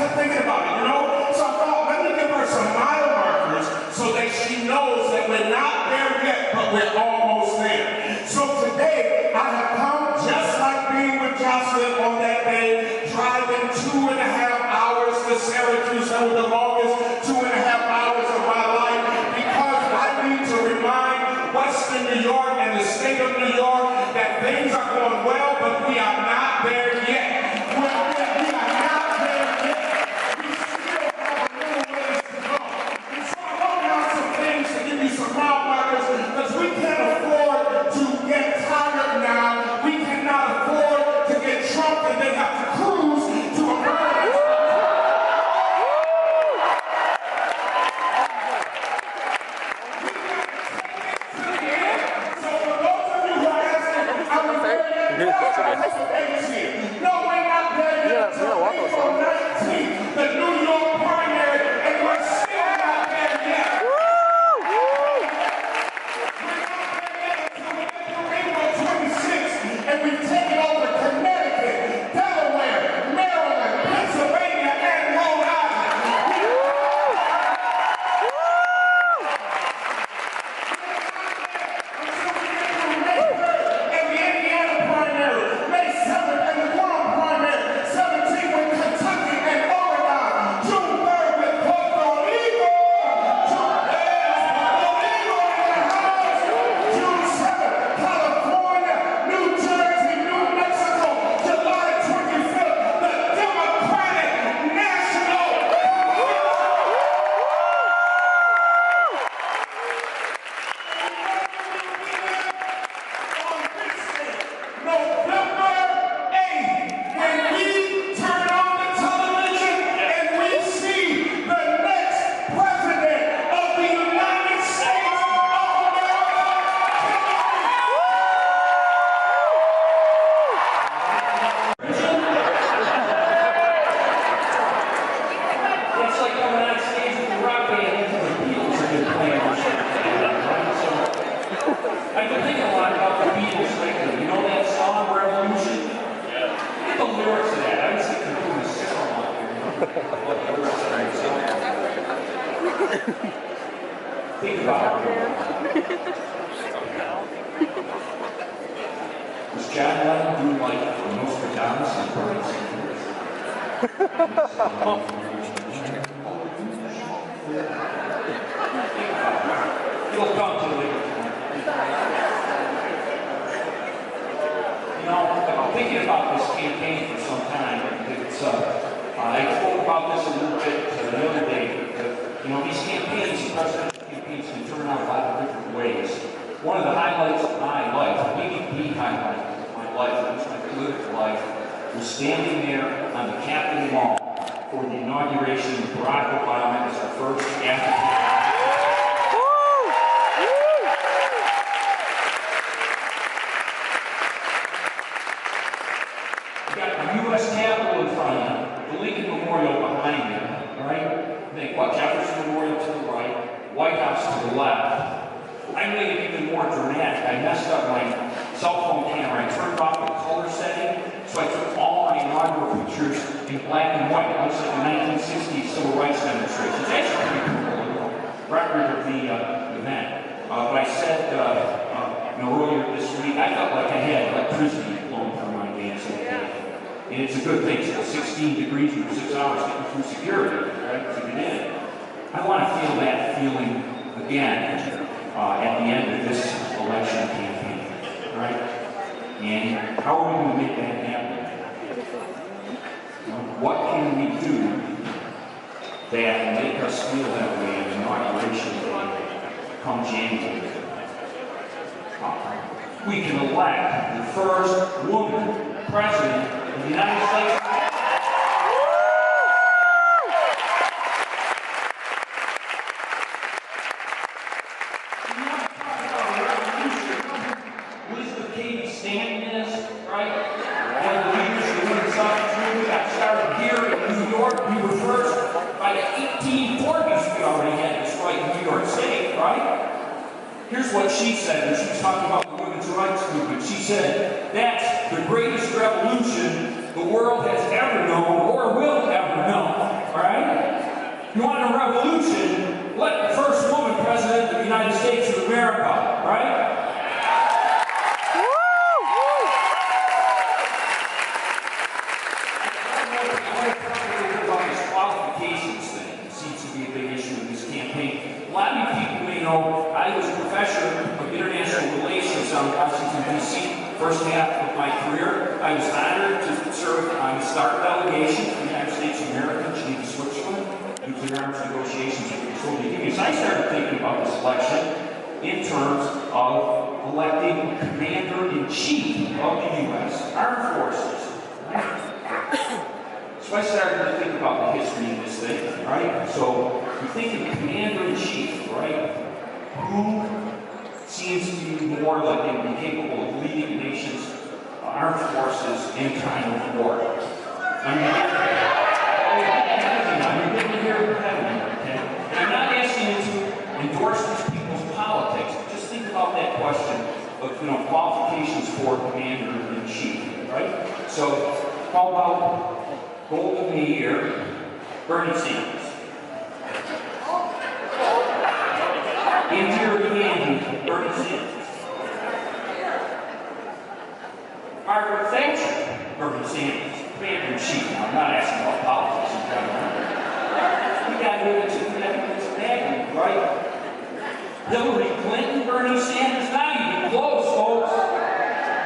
kept thinking about it, you know? So I thought, let me give her some mile markers so that she knows that we're not there yet, but we're almost there. So today, I have come just like being with Jocelyn on that day, driving 2.5 hours to Syracuse. That was the longest 2.5 hours of my life, because I need to remind Western New York and the state of New York that things are going well, but we are not there yet. We are not there yet. We still have a little ways to go. And so I wrote down some things to give you some mile markers, because we can't afford to get tired now. We cannot afford to get drunk and then have to cruise to a bird. No, we're not there yet. April 19th, the New York primary, and we're still not there yet. We're not there yet until April 26th, and we've taken over Connecticut, Delaware, Maryland, Pennsylvania, and Rhode Island. And the Indiana primary, May 7th, and the Guam primary, 17th with Kentucky and Oregon, June 3rd with Puerto Rico, June 7th, California, New Jersey, New Mexico, July 25th, the Democratic National November 8th, when we turn on the television and we see the next president of the United States of America. It's like coming on stage with the rock band and the Beatles have been playing or something. So I've been thinking a lot about the Beatles lately. You know that song, Revolution? Get the lyrics of that. I was thinking of doing a song out here. Think about it. Was John Lennon doing like Nostradamus and Burns? It'll come to later. You know, I've been thinking about this campaign for some time. I spoke about this a little bit the other day. You know, these campaigns, presidential campaigns, can turn out a lot of different ways. One of the highlights of my life, maybe the highlight of my life, at least my political life, was standing there on the Capitol Mall for the inauguration of Barack Obama as our first African. You got the U.S. Capitol in front of you, the Lincoln Memorial behind you, right? Think what, Jefferson Memorial to the right, White House to the left. I made it even more dramatic. I messed up my cell phone camera. I turned off the color setting, so I took all my inaugural pictures in black and white. It looks like the 1960s civil rights demonstrations. That's pretty cool, record of the event. But I said, earlier this week, I felt like I had electricity flowing through my dancing day. And it's a good thing. It's 16 degrees for 6 hours getting through security, right, to get in. I want to feel that feeling again at the end of this election campaign, right? And how are we going to make that happen? What can we do that will make us feel that way in inauguration day come January? We can elect the first woman president of the United States. Here's what she said when she was talking about the women's rights movement. She said, that's the greatest revolution the world has ever known or will ever know. You want a revolution? Let the first woman president of the United States of America, right? A lot of you people may know I was a professor of international relations on Washington, D.C. First half of my career. I was honored to serve on the START delegation for the United States of America, Geneva, Switzerland, nuclear arms negotiations with the Soviet Union. So I started thinking about this election in terms of electing a commander-in-chief of the U.S. Armed Forces. So I started to think about the history of this thing, right? So you think of commander-in-chief, right? Who seems to be more like they would be capable of leading the nation's armed forces in time of war? I mean, I'm not asking you to endorse these people's politics. Just think about that question of, qualifications for commander-in-chief, right? So how about Golda Meir, Bernie Sanders? Indira Gandhi, Bernie Sanders. Margaret Thatcher, Bernie Sanders. Commander-in-chief. Now, I'm not asking about politics in general. We got to give it to them, right? Hillary Clinton, Bernie Sanders. Now you get close, folks.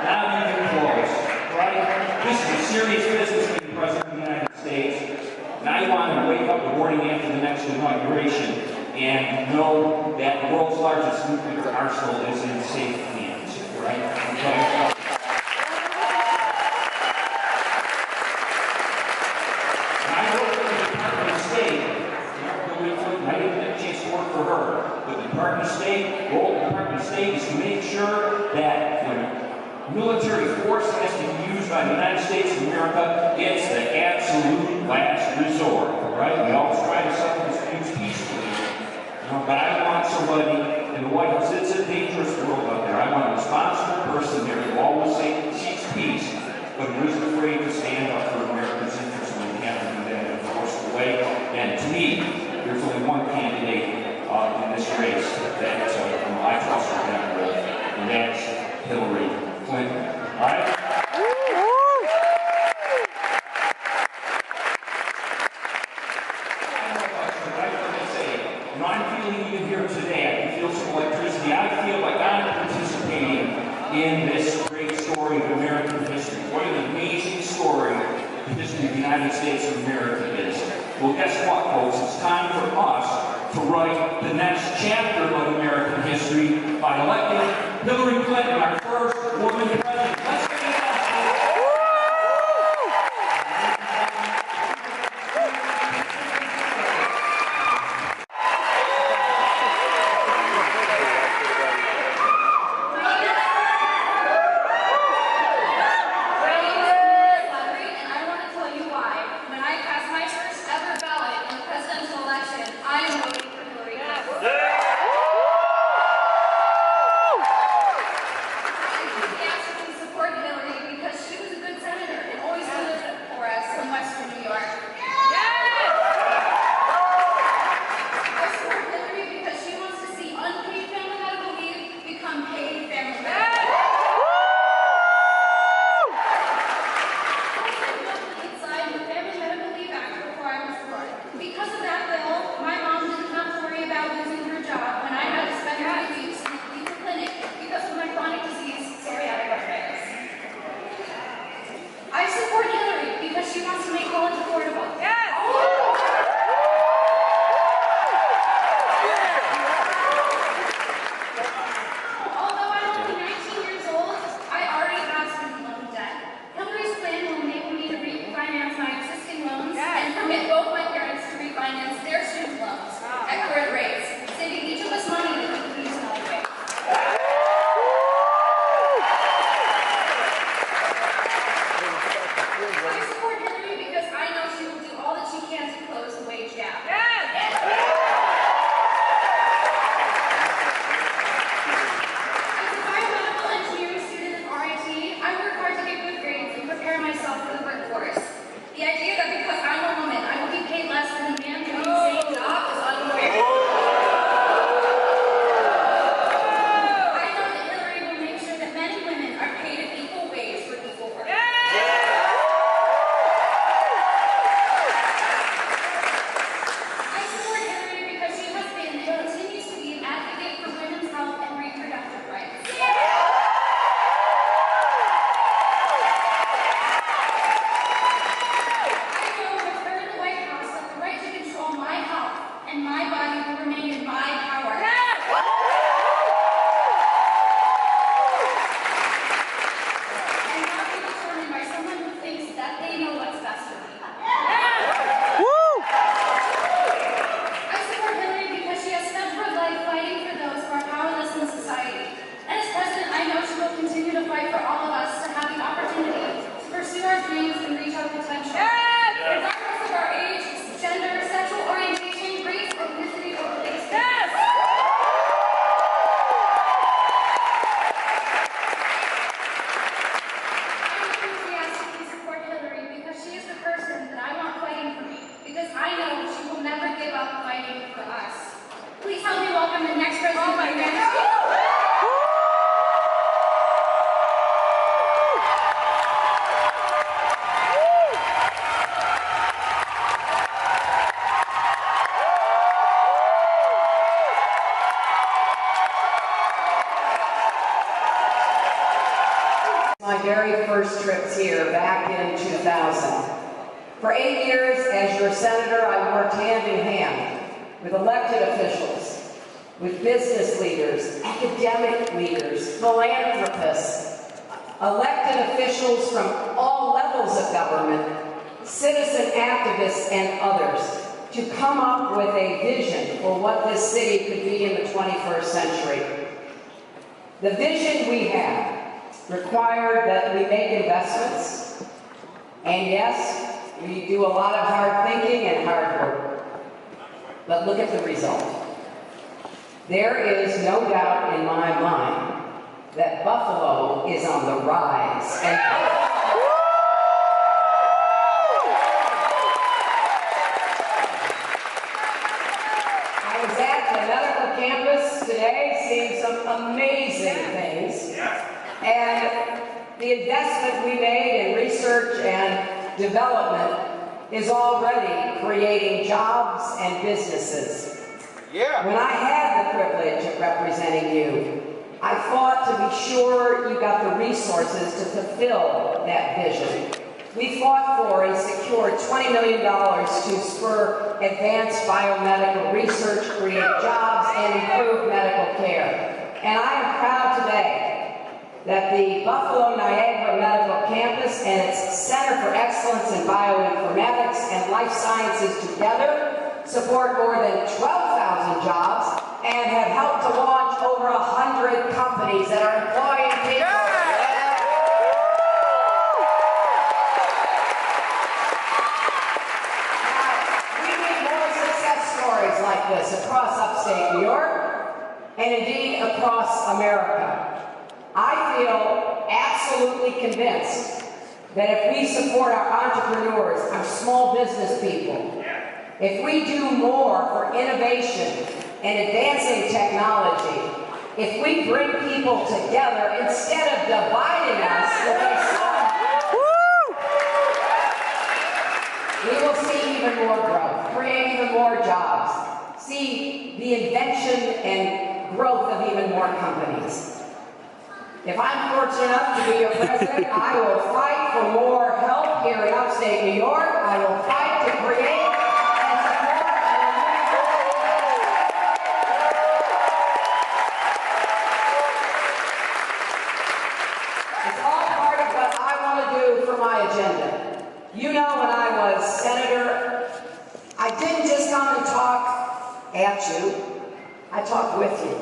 Now you get close, right? This is a serious business being president of the United States. Now you want to wake up the morning after the next inauguration and know that the world's largest nuclear arsenal is in safe hands, right? Okay. And I work for the Department of State. I didn't get a chance to work for her, but the Department of State, the role of the Department of State is to make sure that when military force has to be used by the United States of America, it's the absolute last resort, right? We always try to settle disputes peacefully. But I want somebody in the White House. It's a dangerous world out there. I want a responsible person there who always seeks peace, but who isn't afraid to stand up for America's interests when we have to do that in a forceful way. And to me, there's only one candidate in this race that I trust for that role, and that's Hillary Clinton. All right? I'm feeling even here today, I can feel some electricity. I feel like I'm participating in this great story of American history. What an amazing story the history of the United States of America is. Well, guess what, folks? It's time for us to write the next chapter of American history by electing Hillary Clinton, our first woman president. Let's get it out. My very first trips here back in 2000. For 8 years as your senator, I worked hand in hand with elected officials, with business leaders, academic leaders, philanthropists, elected officials from all levels of government, citizen activists, and others to come up with a vision for what this city could be in the 21st century. The vision we had required that we make investments, and yes, we do a lot of hard thinking and hard work. But look at the result. There is no doubt in my mind that Buffalo is on the rise. And I was at the medical campus today seeing some amazing things. And the investment we made in research and development is already creating jobs and businesses. Yeah. When I had the privilege of representing you, I fought to be sure you got the resources to fulfill that vision. We fought for and secured $20 million to spur advanced biomedical research, create jobs, and improve medical care. And I am proud today that the Buffalo Niagara Medical Campus and its Center for Excellence in Bioinformatics and Life Sciences together support more than 12,000 jobs and have helped to launch over 100 companies that are employing people. Now, we need more success stories like this across upstate New York and indeed across America. I feel absolutely convinced that if we support our entrepreneurs, our small business people, if we do more for innovation and advancing technology, if we bring people together instead of dividing us, we will see even more growth, create even more jobs, see the invention and growth of even more companies. If I'm fortunate enough to be your president, I will fight for more help here in upstate New York. I will fight to create and support It's all part of what I want to do for my agenda. You know, when I was senator, I didn't just come and talk at you. I talked with you.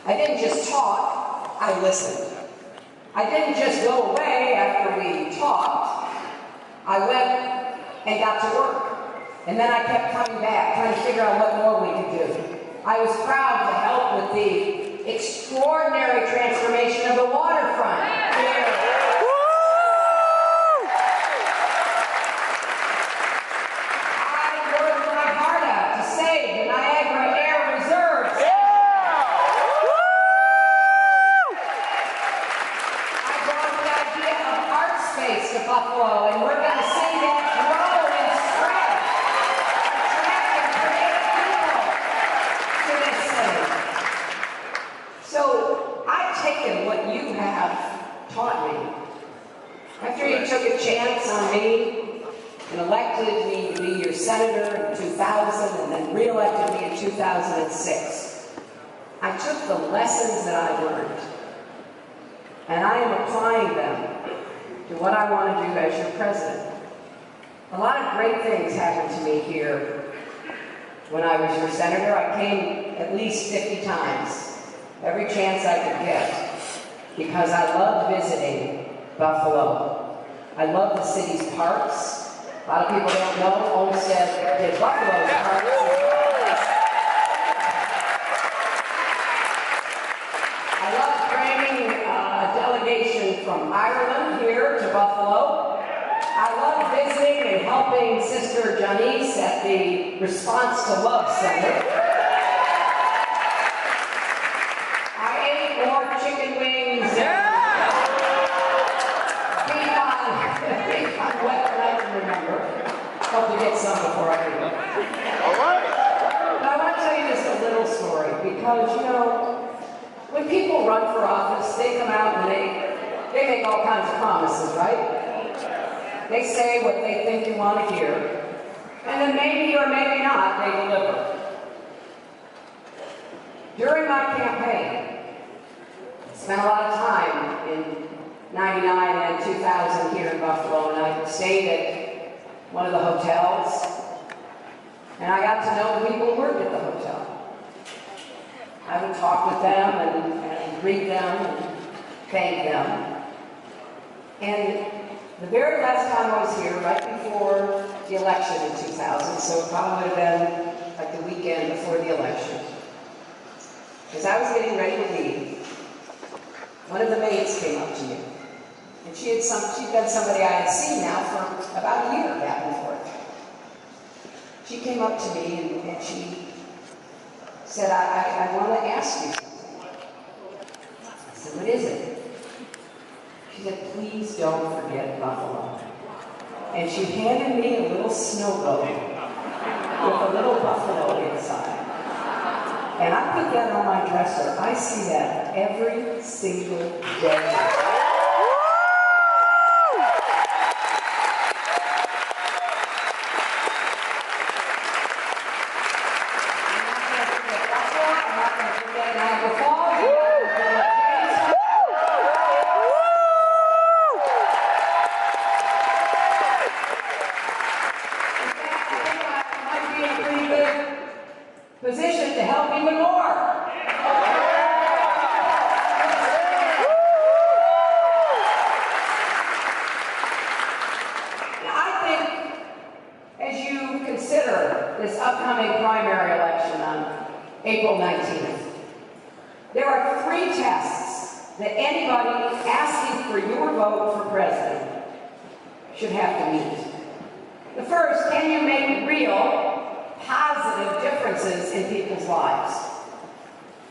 I didn't just talk. I listened. I didn't just go away after we talked. I went and got to work. And then I kept coming back, trying to figure out what more we could do. I was proud to help with the extraordinary transformation of the waterfront here. I worked my heart out to save the Niagara Air Reserves. To Buffalo, and we're going to see that grow and spread, attract and create people to this city. So I've taken what you have taught me. After you took a chance on me and elected me to be your senator in 2000 and then re-elected me in 2006, I took the lessons that I learned and I am applying them to what I want to do as your president. A lot of great things happened to me here when I was your senator. I came at least 50 times, every chance I could get, because I loved visiting Buffalo. I love the city's parks. A lot of people don't know Olmsted did Buffalo's parks as well. I love bringing a delegation from Ireland here to Buffalo. I love visiting and helping Sister Janice at the Response to Love Center. I ate more chicken wings and beef on wet than I can remember. Hope to get some before I leave. All right. But I want to tell you just a little story, because, you know, when people run for office, they come out and They make all kinds of promises, right? They say what they think you want to hear, and then maybe or maybe not, they deliver. During my campaign, I spent a lot of time in 99 and 2000 here in Buffalo, and I stayed at one of the hotels, and I got to know the people who worked at the hotel. I would talk with them and greet them and thank them. And the very last time I was here, right before the election in 2000, so it probably would have been like the weekend before the election, as I was getting ready to leave, one of the maids came up to me. And she'd been somebody I had seen now for about a year back and forth. She came up to me and she said, I want to ask you something. I said, what is it? She said, please don't forget Buffalo. And she handed me a little snow globe with a little buffalo inside. And I put that on my dresser. I see that every single day. Position to help even more. Now, I think as you consider this upcoming primary election on April 19th, there are 3 tests that anybody asking for your vote for president should have to meet. The first, can you make real positive differences in people's lives?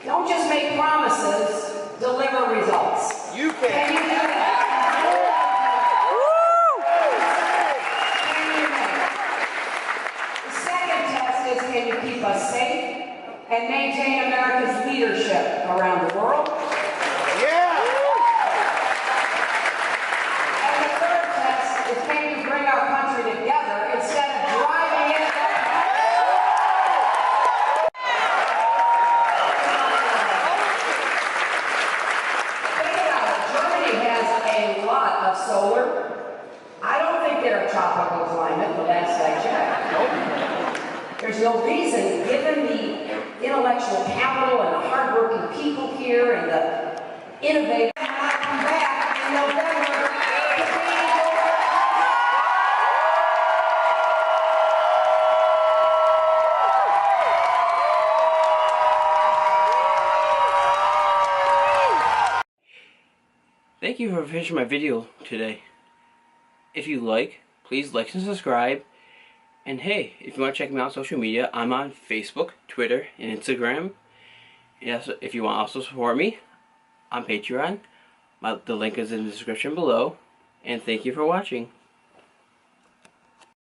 Don't just make promises, deliver results. You can. Can you do that? Can you make it? The second test is, can you keep us safe and maintain America's leadership around the world? Yeah. And the third test is, can you bring our country together instead of driving it apart? Solar. I don't think they're a tropical climate, the last I checked. There's no reason, given the intellectual capital and the hardworking people here and the innovators, when I come back in November Thank you for finishing my video today. If you like, please like and subscribe. And hey, if you want to check me out on social media, I'm on Facebook, Twitter, and Instagram. And if you want to also support me on Patreon, the link is in the description below. And thank you for watching.